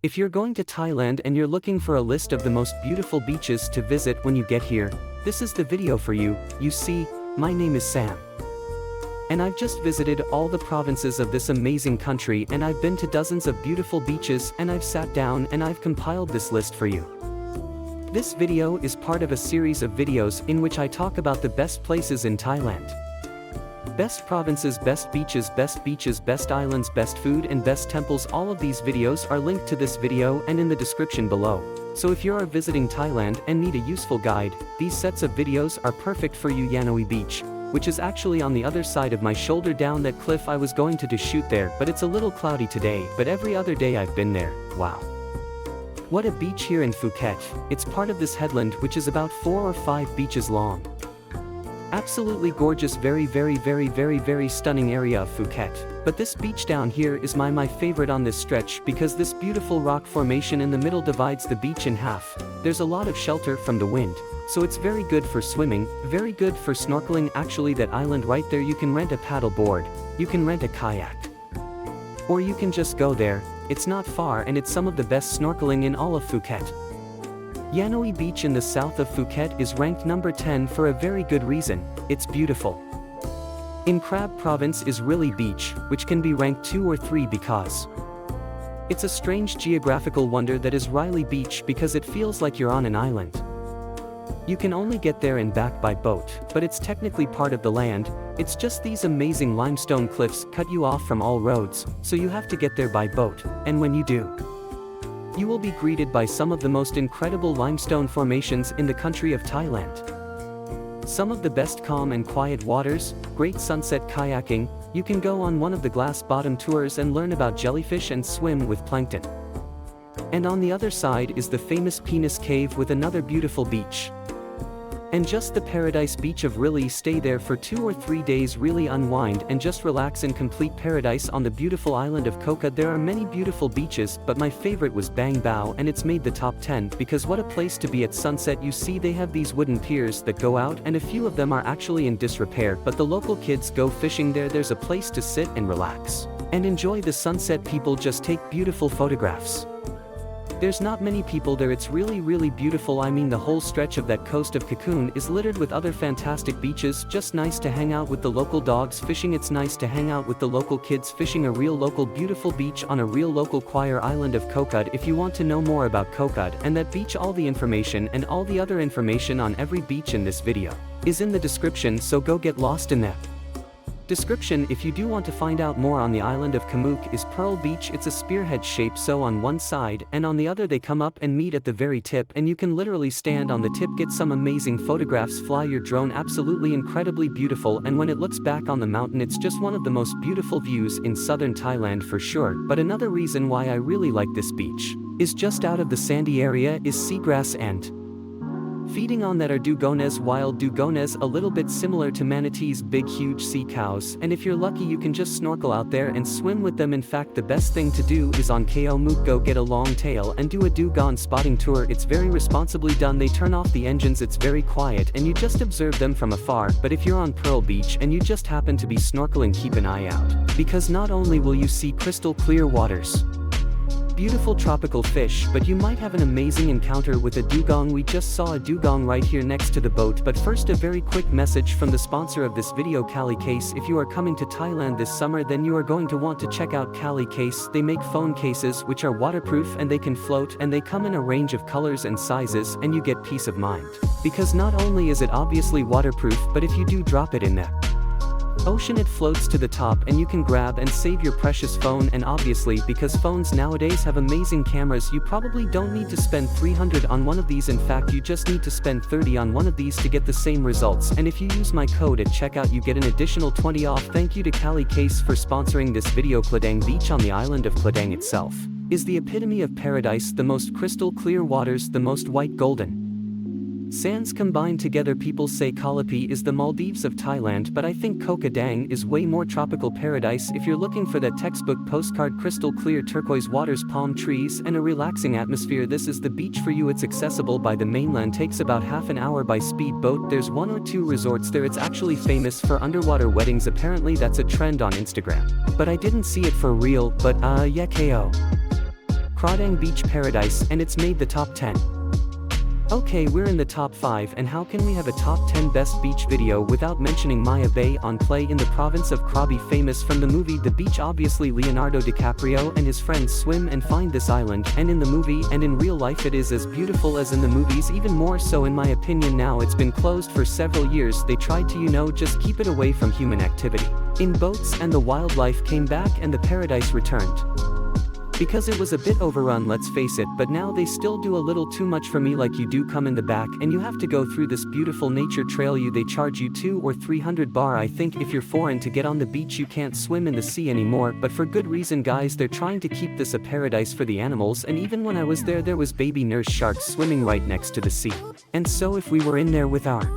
If you're going to Thailand and you're looking for a list of the most beautiful beaches to visit when you get here, this is the video for you. You see, my name is Sam. And I've just visited all the provinces of this amazing country, and I've been to dozens of beautiful beaches, and I've sat down and I've compiled this list for you. This video is part of a series of videos in which I talk about the best places in Thailand. Best provinces, best beaches, best islands, best food and best temples. All of these videos are linked to this video and in the description below. So if you are visiting Thailand and need a useful guide, these sets of videos are perfect for you. Yanoi Beach, which is actually on the other side of my shoulder down that cliff. I was going to shoot there, but it's a little cloudy today, but every other day I've been there. Wow. What a beach here in Phuket. It's part of this headland which is about 4 or 5 beaches long. Absolutely gorgeous, very stunning area of Phuket. But this beach down here is my favorite on this stretch because this beautiful rock formation in the middle divides the beach in half. There's a lot of shelter from the wind, so it's very good for swimming, very good for snorkeling. Actually, that island right there, you can rent a paddle board, you can rent a kayak, or you can just go there. It's not far and it's some of the best snorkeling in all of Phuket. Yanoi Beach in the south of Phuket is ranked number 10 for a very good reason. It's beautiful. In Krabi province is Rili Beach, which can be ranked 2 or 3 because it's a strange geographical wonder that is Rili Beach because it feels like you're on an island. You can only get there and back by boat, but it's technically part of the land. It's just these amazing limestone cliffs cut you off from all roads, so you have to get there by boat, and when you do, you will be greeted by some of the most incredible limestone formations in the country of Thailand. Some of the best calm and quiet waters, great sunset kayaking. You can go on one of the glass bottom tours and learn about jellyfish and swim with plankton. And on the other side is the famous Penis Cave with another beautiful beach. And just the paradise beach of Rili. Stay there for 2 or 3 days, really unwind and just relax in complete paradise on the beautiful island of Koka. There are many beautiful beaches, but my favorite was Bang Bao, and it's made the top 10 because what a place to be at sunset. You see, they have these wooden piers that go out and a few of them are actually in disrepair, but the local kids go fishing there. There's a place to sit and relax and enjoy the sunset. People just take beautiful photographs. There's not many people there. It's really beautiful. I mean, the whole stretch of that coast of Cocoon is littered with other fantastic beaches. Just nice to hang out with the local dogs fishing. It's nice to hang out with the local kids fishing. A real local beautiful beach on a real local choir island of Kokad. If you want to know more about Kokad and that beach, all the information and all the other information on every beach in this video is in the description, so go get lost in that description. If you do want to find out more on the island of Kamuk is Pearl Beach. It's a spearhead shape, so on one side and on the other they come up and meet at the very tip, and you can literally stand on the tip, get some amazing photographs, fly your drone. Absolutely incredibly beautiful, and when it looks back on the mountain, it's just one of the most beautiful views in southern Thailand for sure. But another reason why I really like this beach is just out of the sandy area is seagrass, and feeding on that are dugongs, wild dugongs, a little bit similar to manatees, big huge sea cows, and if you're lucky you can just snorkel out there and swim with them. In fact, the best thing to do is on Ko Mook go get a longtail and do a dugong spotting tour. It's very responsibly done. They turn off the engines, it's very quiet, and you just observe them from afar. But if you're on Pearl Beach and you just happen to be snorkeling, keep an eye out, because not only will you see crystal clear waters, beautiful tropical fish, but you might have an amazing encounter with a dugong. We just saw a dugong right here next to the boat. But first, a very quick message from the sponsor of this video, Kali Case. If you are coming to Thailand this summer, then you are going to want to check out Kali Case. They make phone cases which are waterproof and they can float, and they come in a range of colors and sizes, and you get peace of mind because not only is it obviously waterproof, but if you do drop it in that ocean, it floats to the top and you can grab and save your precious phone. And obviously, because phones nowadays have amazing cameras, you probably don't need to spend 300 on one of these. In fact, you just need to spend 30 on one of these to get the same results. And if you use my code at checkout, you get an additional 20 off. Thank you to Kali Case for sponsoring this video. Kladang Beach on the island of Kladang itself is the epitome of paradise. The most crystal clear waters, the most white golden sands combined together. People say Kalapi is the Maldives of Thailand, but I think Koka Dang is way more tropical paradise. If you're looking for that textbook postcard crystal clear turquoise waters, palm trees, and a relaxing atmosphere, this is the beach for you. It's accessible by the mainland, takes about half an hour by speedboat. There's 1 or 2 resorts there. It's actually famous for underwater weddings. Apparently that's a trend on Instagram, but I didn't see it for real. But yeah, KO. Kradang Beach Paradise, and it's made the top 10. Okay, we're in the top 5, and how can we have a top 10 best beach video without mentioning Malong Bay on Play in the province of Krabi, famous from the movie The Beach. Obviously Leonardo DiCaprio and his friends swim and find this island, and in the movie and in real life it is as beautiful as in the movies, even more so in my opinion. Now it's been closed for several years. They tried to just keep it away from human activity in boats, and the wildlife came back and the paradise returned. Because it was a bit overrun, let's face it, but now they still do a little too much for me. Like, you do come in the back and you have to go through this beautiful nature trail. They charge you 200 or 300 baht. I think if you're foreign to get on the beach, you can't swim in the sea anymore, but for good reason, guys. They're trying to keep this a paradise for the animals, and even when I was there was baby nurse sharks swimming right next to the sea. And so if we were in there with our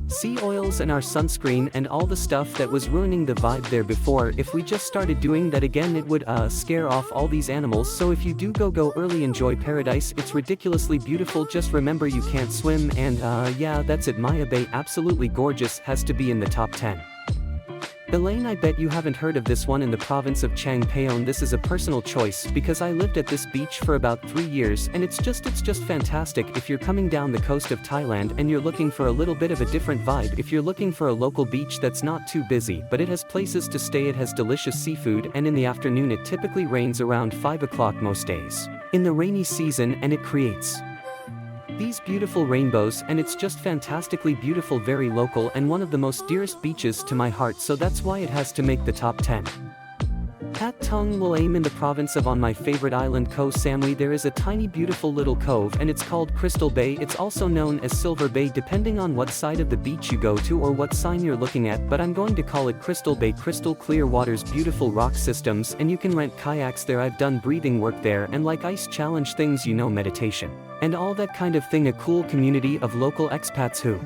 sea oils and our sunscreen and all the stuff that was ruining the vibe there before, if we just started doing that again, it would scare off all these animals. So if you do go early, enjoy paradise. It's ridiculously beautiful. Just remember, you can't swim, and yeah, that's it. Malong Bay, absolutely gorgeous, has to be in the top 10. Elaine, I bet you haven't heard of this one, in the province of Chang Payon. This is a personal choice because I lived at this beach for about 3 years, and it's just fantastic. If you're coming down the coast of Thailand and you're looking for a little bit of a different vibe, if you're looking for a local beach that's not too busy but it has places to stay, it has delicious seafood, and in the afternoon it typically rains around 5 o'clock most days in the rainy season, and it creates these beautiful rainbows, and it's just fantastically beautiful, very local, and one of the most dearest beaches to my heart, so that's why it has to make the top 10. Pat Tung Will Aim, in the province of on my favorite island Koh Samui, there is a tiny beautiful little cove, and it's called Crystal Bay. It's also known as Silver Bay depending on what side of the beach you go to or what sign you're looking at, but I'm going to call it Crystal Bay. Crystal clear waters, beautiful rock systems, and you can rent kayaks there. I've done breathing work there and like ice challenge things, meditation and all that kind of thing. A cool community of local expats who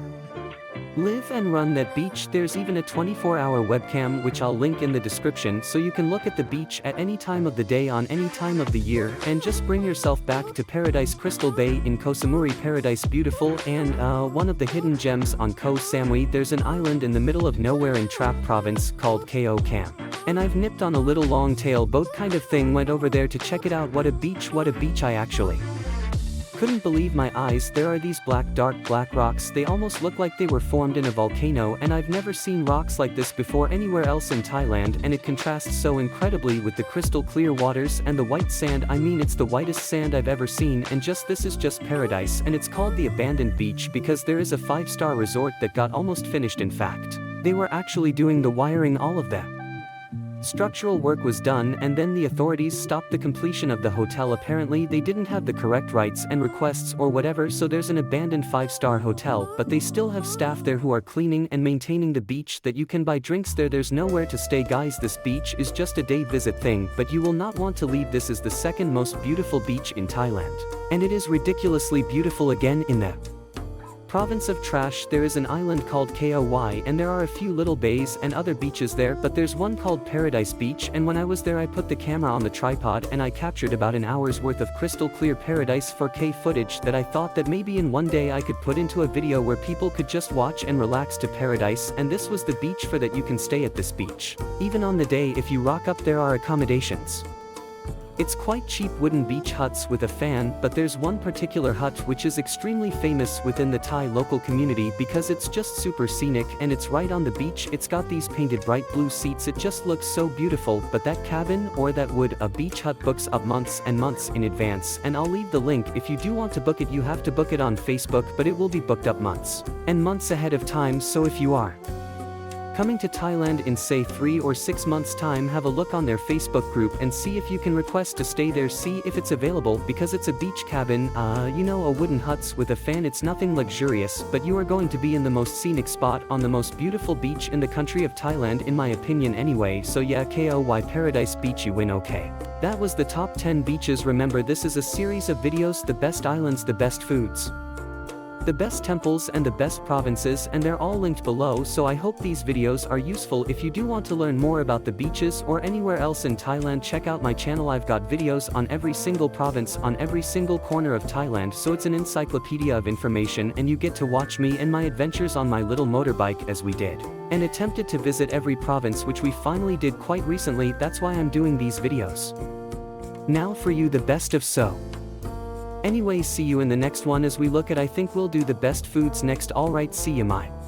live and run that beach. There's even a 24-hour webcam which I'll link in the description, so you can look at the beach at any time of the day on any time of the year and just bring yourself back to paradise. Crystal Bay in Koh Samui paradise, beautiful, and one of the hidden gems on Koh Samui. There's an island in the middle of nowhere in Trap province called Ko Kam, and I've nipped on a little longtail boat kind of thing, went over there to check it out. What a beach, what a beach. I actually couldn't believe my eyes. There are these dark black rocks. They almost look like they were formed in a volcano, and I've never seen rocks like this before anywhere else in Thailand, and it contrasts so incredibly with the crystal clear waters and the white sand. I mean, it's the whitest sand I've ever seen, and this is just paradise. And it's called the abandoned beach because there is a 5-star resort that got almost finished. In fact, they were actually doing the wiring, all of that structural work was done, and then the authorities stopped the completion of the hotel. Apparently they didn't have the correct rights and requests or whatever, so there's an abandoned 5-star hotel, but they still have staff there who are cleaning and maintaining the beach, that you can buy drinks there. There's nowhere to stay, guys. This beach is just a day visit thing, but you will not want to leave. This is the second most beautiful beach in Thailand, and it is ridiculously beautiful. Again, in the province of Trash, there is an island called Koi, and there are a few little bays and other beaches there, but there's one called Paradise Beach, and when I was there I put the camera on the tripod and I captured about an hour's worth of crystal clear paradise 4K footage that I thought that maybe in one day I could put into a video where people could just watch and relax to paradise. And this was the beach for that. You can stay at this beach even on the day. If you rock up, there are accommodations. It's quite cheap, wooden beach huts with a fan, but there's one particular hut which is extremely famous within the Thai local community because it's just super scenic and it's right on the beach. It's got these painted bright blue seats. It just looks so beautiful, but that cabin or that a beach hut books up months and months in advance, and I'll leave the link. If you do want to book it, you have to book it on Facebook, but it will be booked up months and months ahead of time. So if you are coming to Thailand in say 3 or 6 months time, have a look on their Facebook group and see if you can request to stay there, see if it's available, because it's a beach cabin, a wooden huts with a fan. It's nothing luxurious, but you are going to be in the most scenic spot on the most beautiful beach in the country of Thailand, in my opinion anyway. So yeah, Koi Paradise Beach, you win. Okay, that was the top 10 beaches. Remember, this is a series of videos, the best islands, the best foods, the best temples, and the best provinces, and they're all linked below. So I hope these videos are useful. If you do want to learn more about the beaches or anywhere else in Thailand, check out my channel. I've got videos on every single province, on every single corner of Thailand, so it's an encyclopedia of information, and you get to watch me and my adventures on my little motorbike as we did and attempted to visit every province, which we finally did quite recently. That's why I'm doing these videos. Now for you the best of so. Anyway, see you in the next one as we look at I think we'll do the best foods next. Alright, see you, my.